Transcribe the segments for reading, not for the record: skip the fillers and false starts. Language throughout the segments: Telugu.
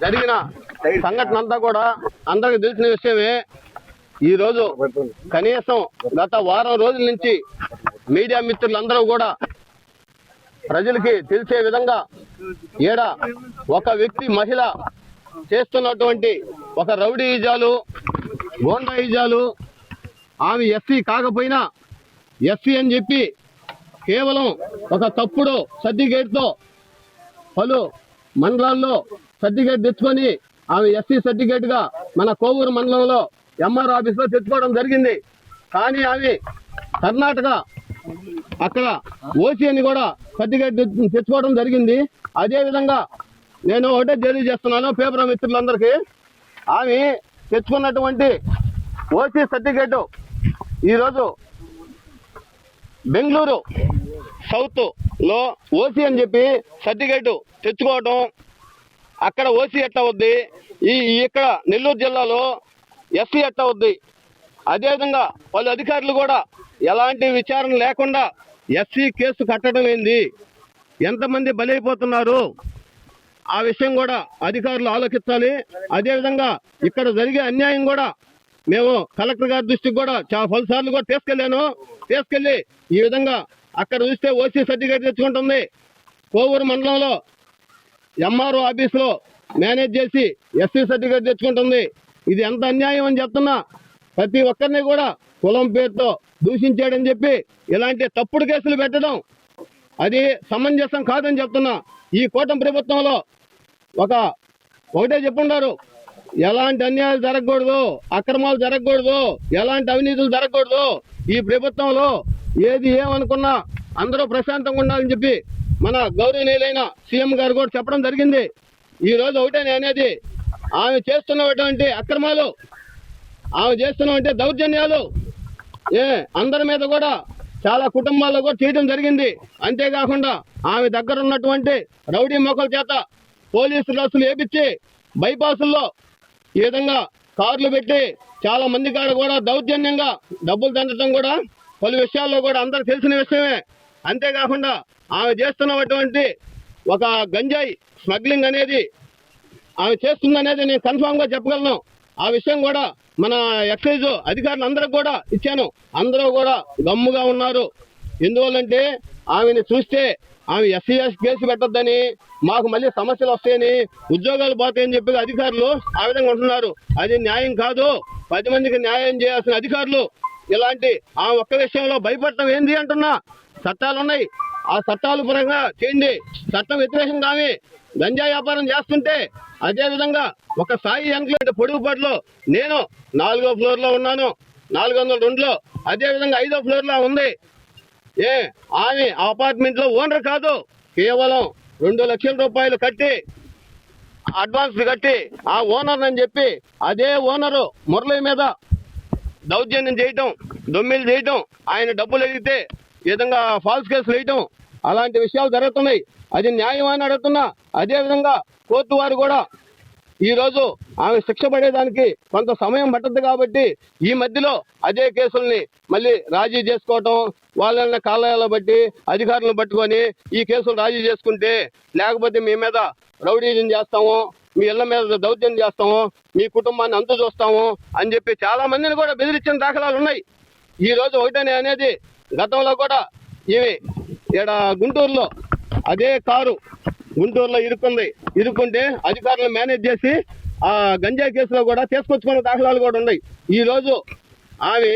జరిగిన సంఘటన అంతా కూడా అందరికి తెలిసిన విషయమే. ఈ రోజు కనీసం గత వారం రోజుల నుంచి మీడియా మిత్రులందరూ కూడా ప్రజలకి తెలిసే విధంగా ఈడ ఒక వ్యక్తి మహిళ చేస్తున్నటువంటి ఒక రౌడీయిజాలు, గోండాయిజాలు, ఆమె ఎస్సీ కాకపోయినా ఎస్సీ అని చెప్పి కేవలం ఒక తప్పుడు సర్టిఫికేట్తో పలు మండలాల్లో సర్టిఫికేట్ తెచ్చుకొని ఆమె ఎస్సీ సర్టిఫికేట్గా మన కోవూరు మండలంలో ఎంఆర్ ఆఫీస్లో తెచ్చుకోవడం జరిగింది. కానీ ఆమె కర్ణాటక అక్కడ ఓసీ అని కూడా సర్టిఫికేట్ తెచ్చుకోవడం జరిగింది. అదేవిధంగా నేను ఒకటే తెలియజేస్తున్నాను పేపర్ మిత్రులందరికీ, ఆమె తెచ్చుకున్నటువంటి ఓసీ సర్టిఫికేట్ ఈరోజు బెంగళూరు సౌత్లో ఓసీ అని చెప్పి సర్టిఫికేట్ తెచ్చుకోవడం, అక్కడ ఓసీ ఎట్లా అవుద్ది, ఇక్కడ నెల్లూరు జిల్లాలో ఎస్సీ ఎట్లా అవుద్ది. అదేవిధంగా పలు అధికారులు కూడా ఎలాంటి విచారణ లేకుండా ఎస్సీ కేసు కట్టడం ఏంది, ఎంతమంది బలైపోతున్నారు, ఆ విషయం కూడా అధికారులు ఆలోచించాలి. అదేవిధంగా ఇక్కడ జరిగే అన్యాయం కూడా మేము కలెక్టర్ గారి దృష్టికి కూడా చాలా పలుసార్లు కూడా తీసుకెళ్ళి ఈ విధంగా అక్కడ చూస్తే ఓసీ సర్టిఫికేట్ తెచ్చుకుంటుంది, కోవూరు మండలంలో ఎంఆర్ఓ ఆఫీసులో మేనేజ్ చేసి ఎస్సీ సర్టిఫికేట్ తెచ్చుకుంటుంది. ఇది ఎంత అన్యాయం అని చెప్తున్నా. ప్రతి ఒక్కరిని కూడా కులం పేరుతో దూషించాడని చెప్పి ఇలాంటి తప్పుడు కేసులు పెట్టడం అది సమంజసం కాదని చెప్తున్నా. ఈ కూటమి ప్రభుత్వంలో ఒకటే చెప్పుండారు, ఎలాంటి అన్యాయాలు జరగకూడదు, అక్రమాలు జరగకూడదు, ఎలాంటి అవినీతులు జరగకూడదు. ఈ ప్రభుత్వంలో ఏది ఏమనుకున్నా అందరూ ప్రశాంతంగా ఉండాలని చెప్పి మన గౌరవనీయులైన సీఎం గారు కూడా చెప్పడం జరిగింది. ఈ రోజు ఒకటే అనేది, ఆమె చేస్తున్నటువంటి అక్రమాలు, ఆమె చేస్తున్నటువంటి దౌర్జన్యాలు అందరి మీద కూడా చాలా కుటుంబాల్లో కూడా చేయడం జరిగింది. అంతేకాకుండా ఆమె దగ్గర ఉన్నటువంటి రౌడీ మొక్కల చేత పోలీసు బస్సులు వేపించి బైపాసుల్లో ఈ విధంగా కార్లు పెట్టి చాలా మంది కాడ కూడా దౌర్జన్యంగా డబ్బులు తండటం కూడా పలు విషయాల్లో కూడా అందరికి తెలిసిన విషయమే. అంతేకాకుండా ఆమె చేస్తున్నటువంటి ఒక గంజాయి స్మగ్లింగ్ అనేది ఆమె చేస్తుందనేది నేను కన్ఫామ్గా చెప్పగలను. ఆ విషయం కూడా మన ఎక్సైజ్ అధికారులు అందరికి కూడా ఇచ్చాను, అందరూ కూడా గమ్ముగా ఉన్నారు. ఎందువల్లంటే ఆమెను చూస్తే ఆమె ఎస్సీఎస్ కేసు పెట్టొద్దని, మాకు మళ్ళీ సమస్యలు వస్తాయని, ఉద్యోగాలు పోతాయని చెప్పి అధికారులు ఆ విధంగా ఉంటున్నారు. అది న్యాయం కాదు. 10 మందికి న్యాయం చేయాల్సిన అధికారులు ఇలాంటి ఆ ఒక్క విషయంలో భయపడటం ఏంది అంటున్నా. చట్టాలు ఉన్నాయి, ఆ చట్టాల పరంగా చేయండి. చట్టం వ్యతిరేకంగా ఆమె గంజా వ్యాపారం చేస్తుంటే, అదేవిధంగా ఒక సాయి ఎంక్లేట్ పొడుగుపాటులో నేను 4వ ఫ్లోర్లో ఉన్నాను, 402లో, అదేవిధంగా 5వ ఫ్లోర్లో ఉంది. ఆమె అపార్ట్మెంట్లో ఓనర్ కాదు, కేవలం 2 లక్షల రూపాయలు కట్టి అడ్వాన్స్ కట్టి ఆ ఓనర్ అని చెప్పి అదే ఓనరు మురళి మీద దౌర్జన్యం చేయటం, దొమ్మిలు చేయటం, ఆయన డబ్బులు అడిగితే ఈ విధంగా ఫాల్స్ కేసులు వేయటం, అలాంటి విషయాలు జరుగుతున్నాయి. అది న్యాయం అని అడుగుతున్నా. అదేవిధంగా కోర్టు వారు కూడా ఈరోజు ఆమె శిక్ష పడేదానికి కొంత సమయం పట్టద్దు కాబట్టి ఈ మధ్యలో అదే కేసుల్ని మళ్ళీ రాజీ చేసుకోవటం, వాళ్ళని కాలాయాల బట్టి అధికారులను పట్టుకొని ఈ కేసులు రాజీ చేసుకుంటే, లేకపోతే మీ మీద రౌడీజం చేస్తాము, మీ ఇళ్ల మీద దౌర్జన్యం చేస్తాము, మీ కుటుంబాన్ని అంతు చూస్తాము అని చెప్పి చాలా మందిని కూడా బెదిరించిన దాఖలాలు ఉన్నాయి. ఈ రోజు ఒకటనే అనేది, గతంలో కూడా ఇవి ఇక్కడ గుంటూరులో అదే కారు గుంటూరులో ఇరుక్కుంటే అధికారులు మేనేజ్ చేసి ఆ గంజాయి కేసులో కూడా తీసుకొచ్చుకున్న దాఖలాలు కూడా ఉన్నాయి. ఈ రోజు ఆమె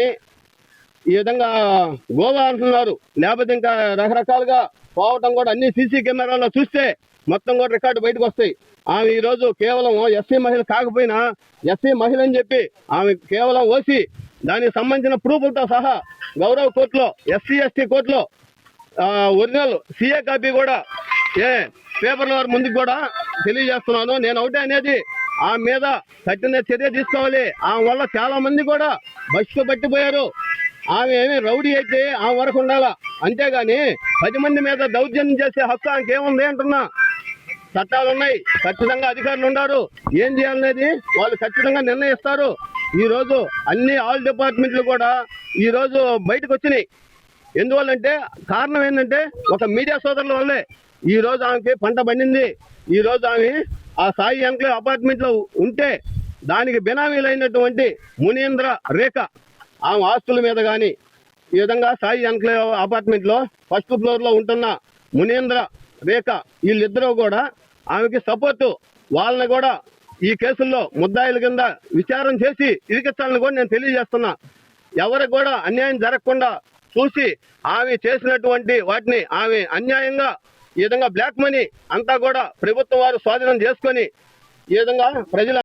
ఈ విధంగా గోవా అంటున్నారు, లేకపోతే ఇంకా రకరకాలుగా పోవటం కూడా అన్ని సీసీ కెమెరాల్లో చూస్తే మొత్తం కూడా రికార్డు బయటకు వస్తాయి. ఆమె ఈరోజు కేవలం ఎస్సీ మహిళ కాకపోయినా ఎస్సీ మహిళ అని చెప్పి ఆమె కేవలం ఓసీ, దానికి సంబంధించిన ప్రూఫ్లతో సహా గౌరవ కోర్టులో, ఎస్సీ ఎస్టీ కోర్టులో ఒరిజినల్ సీఏ కాపీ కూడా పేపర్ల వారి ముందుకు కూడా తెలియజేస్తున్నాను. నేను ఒకటే అనేది, ఆమె మీద కఠిన చర్య తీసుకోవాలి. ఆమె వల్ల చాలా మంది కూడా బస్సు పట్టిపోయారు. ఆమె ఏమి రౌడీ అయితే ఆమె వరకు ఉండాలా, అంతేగాని 10 మంది మీద దౌర్జన్యం చేసే హక్కు ఆమెకి ఏముంది అంటున్నా. చట్టాలు ఉన్నాయి, ఖచ్చితంగా అధికారులు ఉన్నారు, ఏం చేయాలనేది వాళ్ళు ఖచ్చితంగా నిర్ణయిస్తారు. ఈరోజు అన్ని ఆల్ డిపార్ట్మెంట్లు కూడా ఈరోజు బయటకు వచ్చినాయి. ఎందువల్లంటే కారణం ఏంటంటే ఒక మీడియా సోదరుల వల్లే ఈరోజు ఆమెకి పంట పండింది. ఈరోజు ఆమె ఆ సాయి ఎన్క్లేవ్ అపార్ట్మెంట్లో ఉంటే దానికి బినామీలైనటువంటి మునీంద్ర రేఖ ఆమె ఆస్తుల మీద కానీ ఈ విధంగా సాయి ఎన్క్లేవ్ అపార్ట్మెంట్లో ఫస్ట్ ఫ్లోర్లో ఉంటున్న మునీంద్ర రేఖ వీళ్ళిద్దరూ కూడా ఆమెకి సపోర్టు, వాళ్ళని కూడా ఈ కేసుల్లో ముద్దాయిల కింద విచారణ చేసి ఇరికించాలని కూడా నేను తెలియజేస్తున్నా. ఎవరికి కూడా అన్యాయం జరగకుండా చూసి ఆమె చేసినటువంటి వాటిని ఆమె అన్యాయంగా ఈ విధంగా బ్లాక్ మనీ అంతా కూడా ప్రభుత్వం వారు స్వాధీనం చేసుకొని ఈ విధంగా ప్రజల